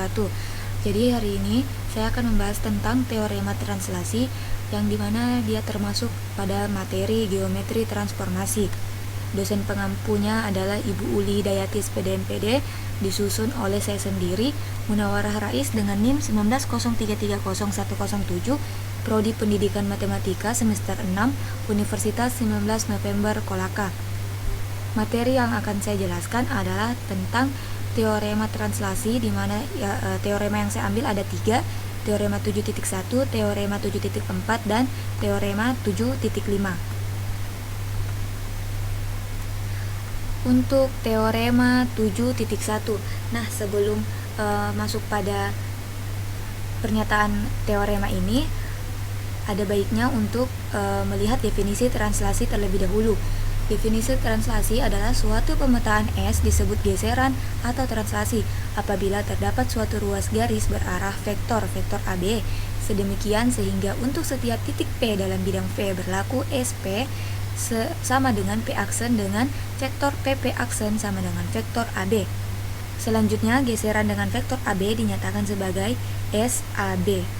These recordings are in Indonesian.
wabarakatuh. Jadi hari ini saya akan membahas tentang teorema translasi yang dimana dia termasuk pada materi geometri transformasi. Dosen pengampunya adalah Ibu Uli Dayatis PDMPD, disusun oleh saya sendiri, Munawarah Rais dengan NIM 1903300107, Prodi Pendidikan Matematika semester 6, Universitas 19 November Kolaka. Materi yang akan saya jelaskan adalah tentang teorema translasi, di mana teorema yang saya ambil ada 3, teorema 7.1, teorema 7.4, dan teorema 7.5. Untuk teorema 7.1, nah sebelum masuk pada pernyataan teorema ini, ada baiknya untuk melihat definisi translasi terlebih dahulu. Definisi translasi adalah suatu pemetaan S disebut geseran atau translasi apabila terdapat suatu ruas garis berarah vektor AB sedemikian sehingga untuk setiap titik P dalam bidang V berlaku SP sama dengan P aksen dengan vektor PP aksen sama dengan vektor AB. Selanjutnya, geseran dengan vektor AB dinyatakan sebagai SAB.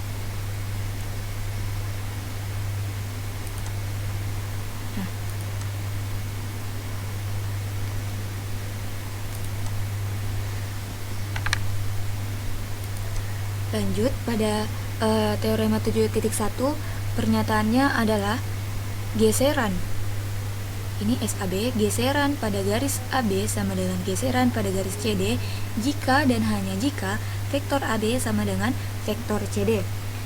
Lanjut pada teorema 7.1, pernyataannya adalah geseran. Ini SAB, geseran pada garis AB sama dengan geseran pada garis CD jika dan hanya jika vektor AB sama dengan vektor CD.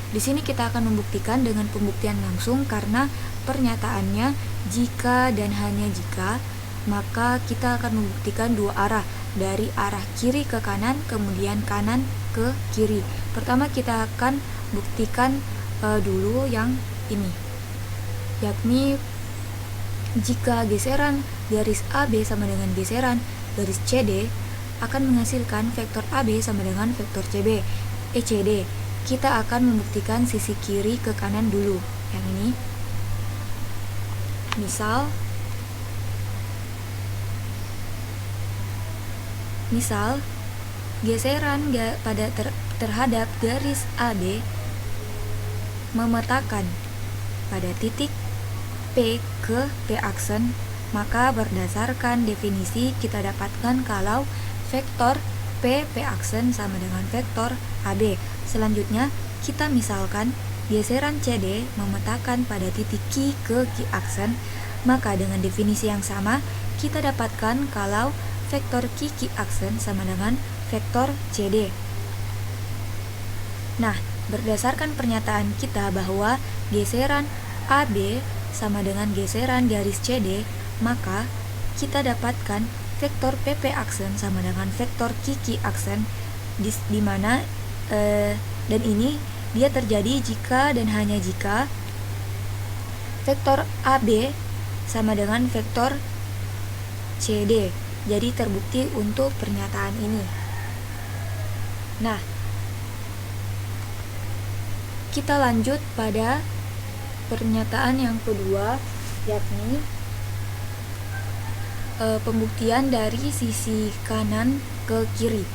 Di sini kita akan membuktikan dengan pembuktian langsung karena pernyataannya jika dan hanya jika, maka kita akan membuktikan dua arah, dari arah kiri ke kanan kemudian kanan ke kiri. Pertama kita akan buktikan dulu yang ini, yakni jika geseran garis AB sama dengan geseran garis CD akan menghasilkan vektor AB sama dengan vektor CD. Kita akan membuktikan sisi kiri ke kanan dulu, yang ini. Misal geseran terhadap garis AB memetakan pada titik P ke P aksen, maka berdasarkan definisi kita dapatkan kalau vektor P aksen sama dengan vektor AB. Selanjutnya kita misalkan geseran CD memetakan pada titik Q ke Q aksen, maka dengan definisi yang sama kita dapatkan kalau vektor Q aksen sama dengan vektor CD. Nah, berdasarkan pernyataan kita bahwa geseran AB sama dengan geseran garis CD, maka kita dapatkan vektor PP aksen sama dengan vektor QQ aksen di mana dan ini dia terjadi jika dan hanya jika vektor AB sama dengan vektor CD. Jadi terbukti untuk pernyataan ini. Nah, kita lanjut pada pernyataan yang kedua, yakni pembuktian dari sisi kanan ke kiri,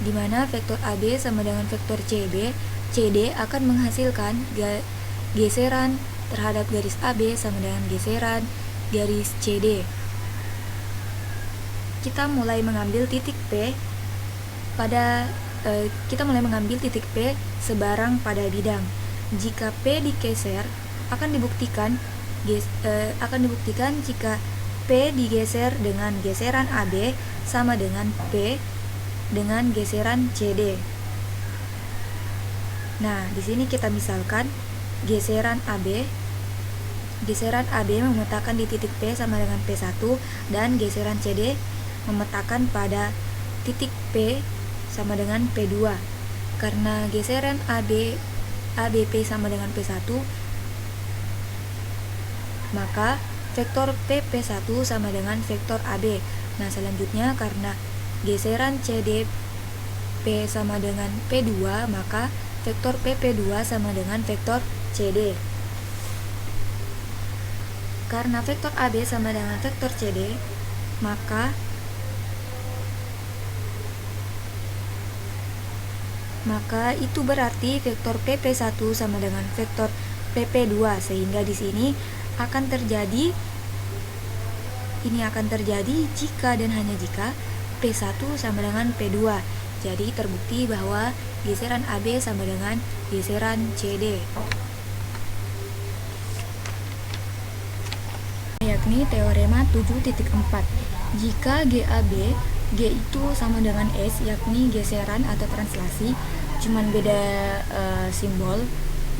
di mana vektor AB sama dengan vektor CD akan menghasilkan geseran terhadap garis AB sama dengan geseran garis CD. Kita mulai mengambil titik P sebarang pada bidang. Jika P digeser akan dibuktikan jika P digeser dengan geseran AB sama dengan P dengan geseran CD. Nah, di sini kita misalkan geseran AB memetakan di titik P sama dengan P1 dan geseran CD memetakan pada titik P sama dengan P2. Karena geseran ABP sama dengan P1, maka vektor PP1 sama dengan vektor AB. Nah, selanjutnya karena geseran CDP sama dengan P2, maka vektor PP2 sama dengan vektor CD. Karena vektor AB sama dengan vektor CD, maka maka itu berarti vektor PP1 sama dengan vektor PP2, sehingga di sini akan terjadi jika dan hanya jika P1 sama dengan P2. Jadi terbukti bahwa geseran AB sama dengan geseran CD. Yakni teorema 7.4. Jika GAB, G itu sama dengan S, yakni geseran atau translasi, cuman beda simbol,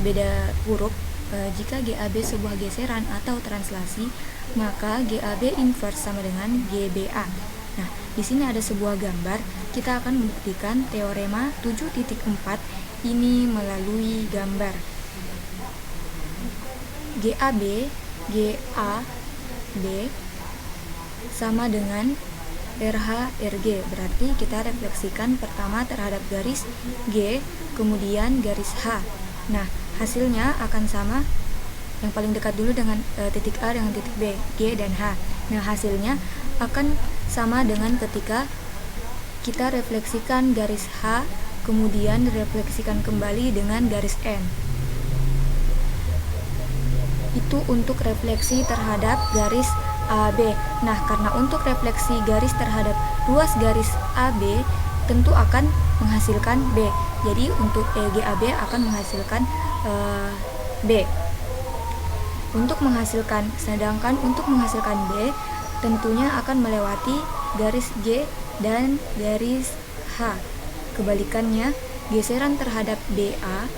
beda huruf. Jika GAB sebuah geseran atau translasi, maka GAB inverse sama dengan GBA. Nah, di sini ada sebuah gambar. Kita akan membuktikan teorema 7.4 ini melalui gambar. GAB sama dengan RH RG. Berarti kita refleksikan pertama terhadap garis G, kemudian garis H. Nah, hasilnya akan sama. Yang paling dekat dulu dengan titik A dengan titik B, G dan H. Nah, hasilnya akan sama dengan ketika kita refleksikan garis H, kemudian refleksikan kembali dengan garis N. Itu untuk refleksi terhadap garis AB. Nah, karena untuk refleksi garis terhadap ruas garis AB tentu akan menghasilkan B. Jadi untuk GAB akan menghasilkan B. Sedangkan untuk menghasilkan B tentunya akan melewati garis G dan garis H. Kebalikannya, geseran terhadap BA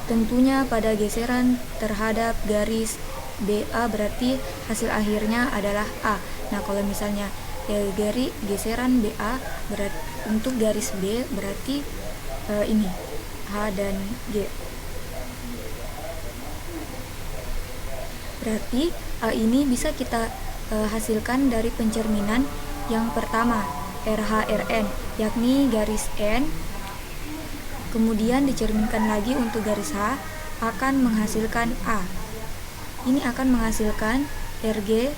tentunya pada geseran terhadap garis BA berarti hasil akhirnya adalah A. Nah, kalau misalnya dari geseran BA untuk garis B berarti ini H dan G. Berarti A ini bisa kita hasilkan dari pencerminan yang pertama, RHRN, yakni garis N, kemudian dicerminkan lagi untuk garis H, akan menghasilkan A. Ini akan menghasilkan RG,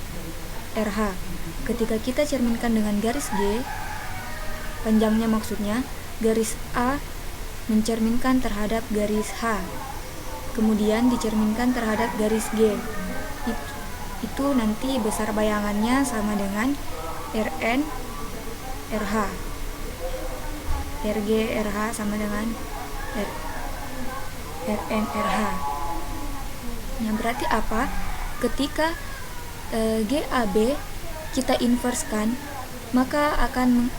RH. Ketika kita cerminkan dengan garis G, panjangnya maksudnya, garis A mencerminkan terhadap garis H, kemudian dicerminkan terhadap garis G. Itu nanti besar bayangannya sama dengan RN, RH. RG, RH sama dengan RN, RH. Nah, berarti apa? Ketika GAB kita inverskan, maka akan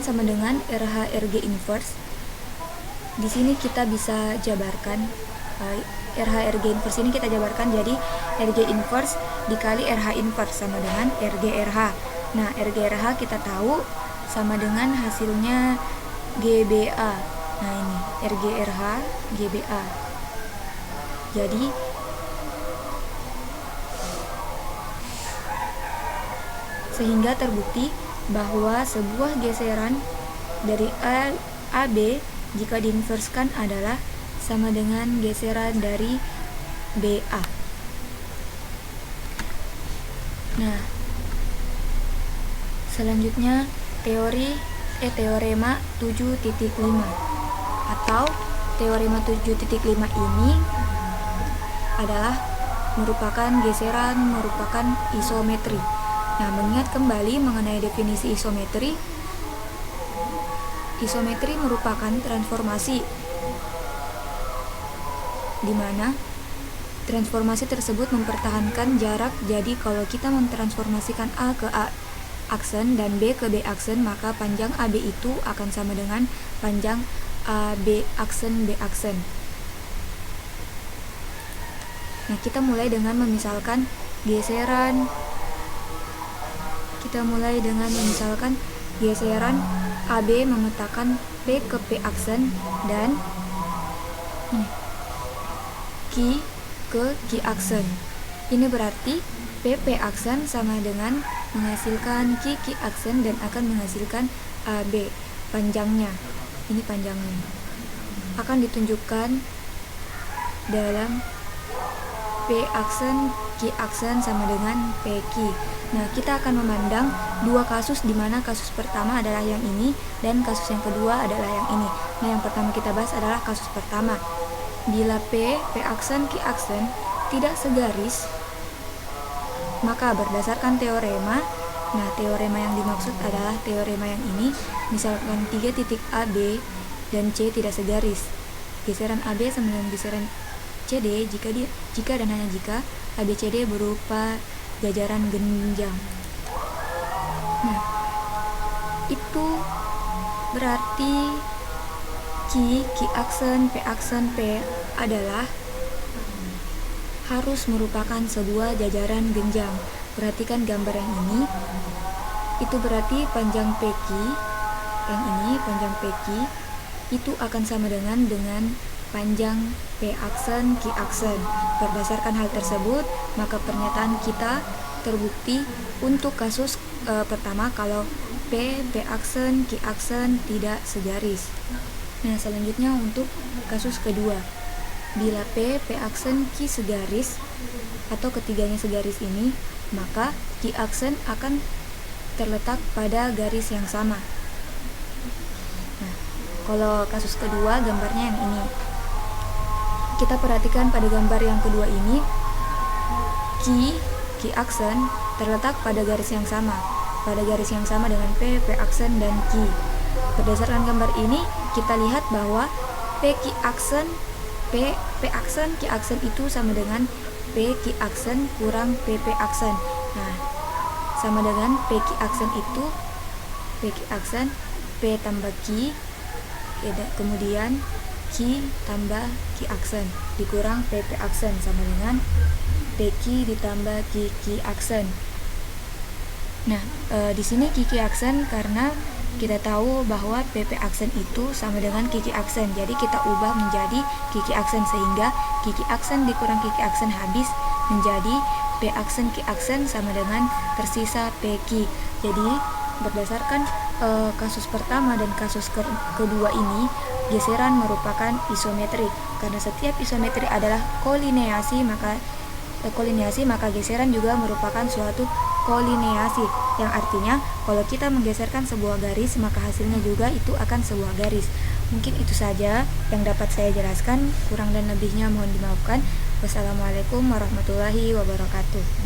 sama dengan RH RG inverse. Di sini kita bisa jabarkan RH RG inverse ini kita jabarkan jadi RG inverse dikali RH inverse sama dengan RG RH. Nah, RG RH kita tahu sama dengan hasilnya GBA. Nah, ini RG RH GBA. Jadi sehingga terbukti bahwa sebuah geseran dari AB jika diinverskan adalah sama dengan geseran dari BA. Nah, selanjutnya teorema 7.5 atau teorema 7.5 ini adalah merupakan isometri. Nah, mengingat kembali mengenai definisi isometri merupakan transformasi di mana transformasi tersebut mempertahankan jarak. Jadi kalau kita mentransformasikan A ke A aksen dan B ke B aksen, maka panjang AB itu akan sama dengan panjang AB aksen B aksen. Nah, kita mulai dengan memisalkan geseran. AB memetakan P ke P aksen dan Q ke Q aksen. Ini berarti PP aksen sama dengan menghasilkan Q aksen dan akan menghasilkan AB. Panjangnya, ini panjangnya akan ditunjukkan dalam P aksen Q aksen sama dengan PQ. Nah, kita akan memandang dua kasus di mana kasus pertama adalah yang ini dan kasus yang kedua adalah yang ini. Nah, yang pertama kita bahas adalah kasus pertama. Bila P aksen Q aksen tidak segaris, maka berdasarkan teorema, nah teorema yang dimaksud adalah teorema yang ini, misalkan 3 titik AB dan C tidak segaris. Geseran AB sama dengan geseran CD jika dan hanya jika ABCD berupa jajaran genjang. Nah, itu berarti Q aksen, P adalah harus merupakan sebuah jajaran genjang. Perhatikan gambar yang ini. Itu berarti panjang PQ, yang ini panjang PQ itu akan sama dengan panjang P aksen Q aksen. Berdasarkan hal tersebut, maka pernyataan kita terbukti untuk kasus pertama kalau P aksen Q aksen tidak segaris. Nah, selanjutnya untuk kasus kedua. Bila P aksen Q segaris atau ketiganya segaris ini, maka Q aksen akan terletak pada garis yang sama. Nah, kalau kasus kedua gambarnya yang ini. Kita perhatikan pada gambar yang kedua ini, Q aksen terletak pada garis yang sama, dengan P aksen dan Q. Berdasarkan gambar ini, kita lihat bahwa P aksen Q aksen itu sama dengan P Q aksen kurang PP aksen. Nah, sama dengan P Q aksen itu P Q aksen P tambah Q, kemudian Q tambah Q aksen dikurang PP aksen sama dengan PQ ditambah QQ aksen. Nah, di sini QQ aksen karena kita tahu bahwa PP aksen itu sama dengan QQ aksen. Jadi kita ubah menjadi QQ aksen sehingga QQ aksen dikurang QQ aksen habis menjadi P aksen Q aksen sama dengan tersisa PQ. Jadi berdasarkan kasus pertama dan kasus kedua ini, geseran merupakan isometrik. Karena setiap isometri adalah kolineasi, maka geseran juga merupakan suatu kolineasi, yang artinya kalau kita menggeserkan sebuah garis maka hasilnya juga itu akan sebuah garis. Mungkin itu saja yang dapat saya jelaskan, kurang dan lebihnya mohon dimaafkan. Wassalamualaikum warahmatullahi wabarakatuh.